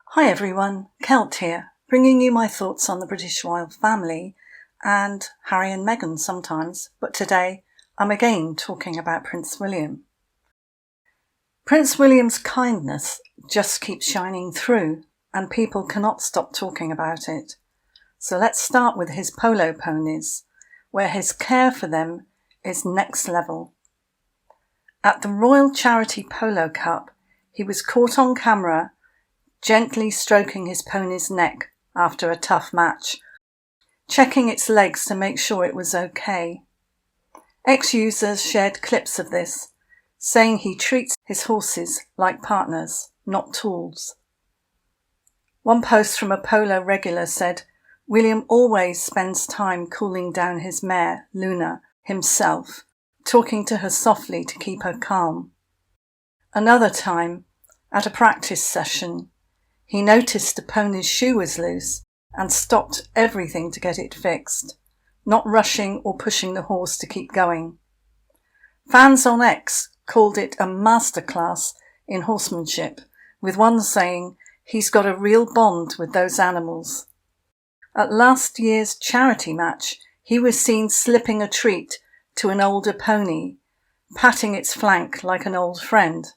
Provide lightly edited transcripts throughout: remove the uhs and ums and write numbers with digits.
Hi everyone, Kelt here, bringing you my thoughts on the British royal family and Harry and Meghan sometimes, but today I'm again talking about Prince William. Prince William's kindness just keeps shining through and people cannot stop talking about it. So let's start with his polo ponies, where his care for them is next level. At the Royal Charity Polo Cup, he was caught on camera gently stroking his pony's neck after a tough match, checking its legs to make sure it was okay. Ex-users shared clips of this, saying he treats his horses like partners, not tools. One post from a polo regular said, "William always spends time cooling down his mare, Luna, himself, talking to her softly to keep her calm." Another time, at a practice session, he noticed the pony's shoe was loose and stopped everything to get it fixed, not rushing or pushing the horse to keep going. Fans on X called it a masterclass in horsemanship, with one saying he's got a real bond with those animals. At last year's charity match, he was seen slipping a treat to an older pony, patting its flank like an old friend.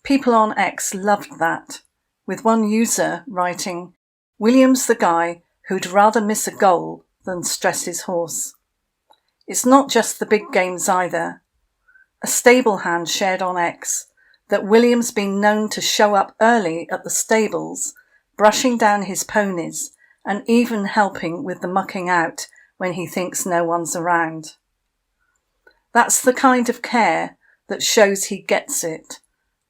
People on X loved that, with one user writing, "William's the guy who'd rather miss a goal than stress his horse." It's not just the big games either. A stable hand shared on X that William's been known to show up early at the stables, brushing down his ponies and even helping with the mucking out when he thinks no one's around. That's the kind of care that shows he gets it.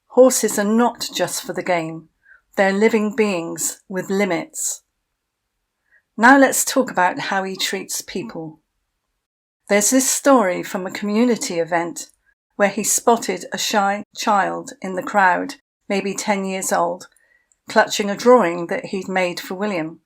Horses are not just for the game. They're living beings with limits. Now let's talk about how he treats people. There's this story from a community event where he spotted a shy child in the crowd, maybe 10 years old, clutching a drawing that he'd made for William.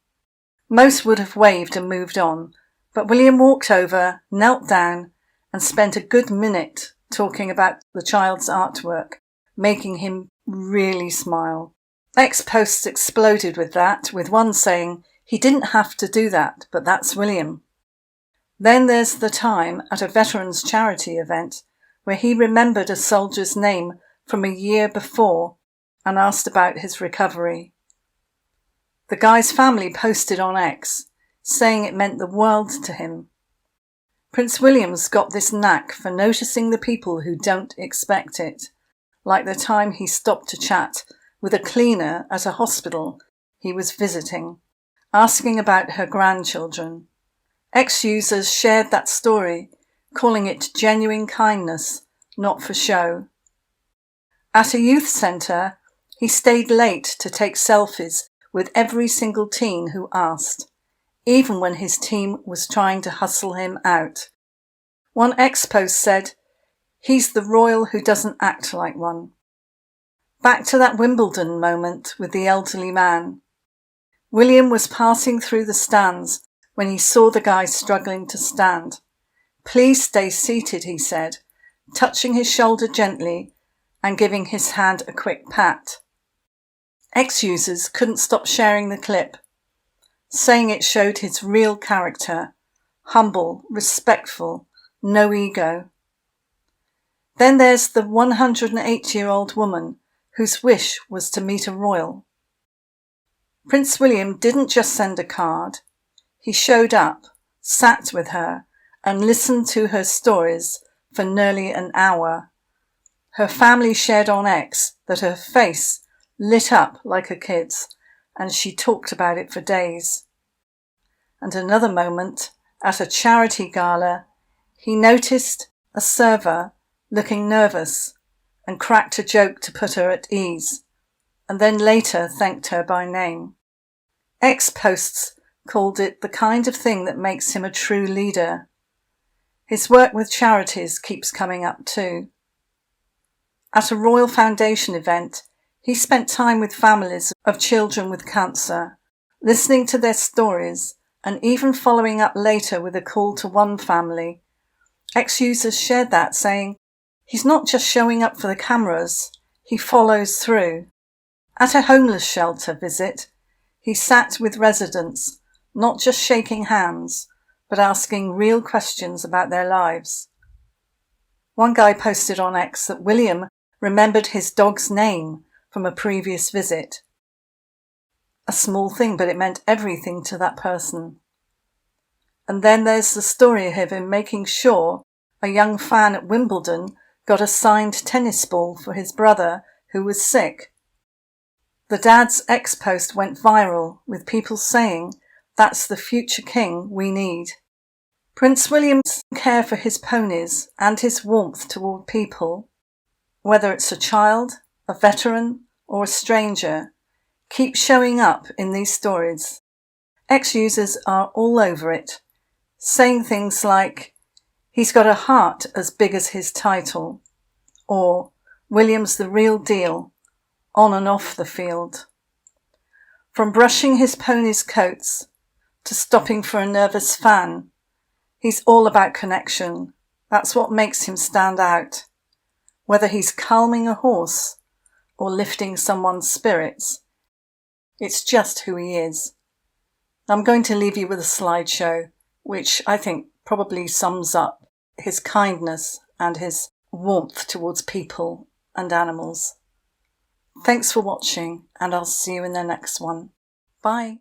Most would have waved and moved on, but William walked over, knelt down, and spent a good minute talking about the child's artwork, making him really smile. X posts exploded with that, with one saying, "He didn't have to do that, but that's William." Then there's the time at a veterans charity event where he remembered a soldier's name from a year before and asked about his recovery. The guy's family posted on X, saying it meant the world to him. Prince William's got this knack for noticing the people who don't expect it, like the time he stopped to chat with a cleaner at a hospital he was visiting, asking about her grandchildren. Ex-users shared that story, calling it genuine kindness, not for show. At a youth centre, he stayed late to take selfies with every single teen who asked, even when his team was trying to hustle him out. One ex-post said, "He's the royal who doesn't act like one." Back to that Wimbledon moment with the elderly man. William was passing through the stands when he saw the guy struggling to stand. "Please stay seated," he said, touching his shoulder gently and giving his hand a quick pat. Ex-users couldn't stop sharing the clip, saying it showed his real character, humble, respectful, no ego. Then there's the 108-year-old woman whose wish was to meet a royal. Prince William didn't just send a card. He showed up, sat with her, and listened to her stories for nearly an hour. Her family shared on X that her face lit up like a kid's, and she talked about it for days. And another moment, at a charity gala, he noticed a server looking nervous and cracked a joke to put her at ease, and then later thanked her by name. X-posts called it the kind of thing that makes him a true leader. His work with charities keeps coming up too. At a Royal Foundation event, he spent time with families of children with cancer, listening to their stories and even following up later with a call to one family. Ex-users shared that, saying, "He's not just showing up for the cameras, he follows through." At a homeless shelter visit, he sat with residents, not just shaking hands, but asking real questions about their lives. One guy posted on X that William remembered his dog's name from a previous visit. A small thing, but it meant everything to that person. And then there's the story of him making sure a young fan at Wimbledon got a signed tennis ball for his brother who was sick. The dad's X post went viral, with people saying, "That's the future king we need." Prince William's care for his ponies and his warmth toward people, whether it's a child, a veteran, or a stranger, keep showing up in these stories. X users are all over it, saying things like, "He's got a heart as big as his title," or "William's the real deal, on and off the field." From brushing his pony's coats to stopping for a nervous fan, he's all about connection. That's what makes him stand out. Whether he's calming a horse or lifting someone's spirits, it's just who he is. I'm going to leave you with a slideshow, which I think probably sums up his kindness and his warmth towards people and animals. Thanks for watching, and I'll see you in the next one. Bye.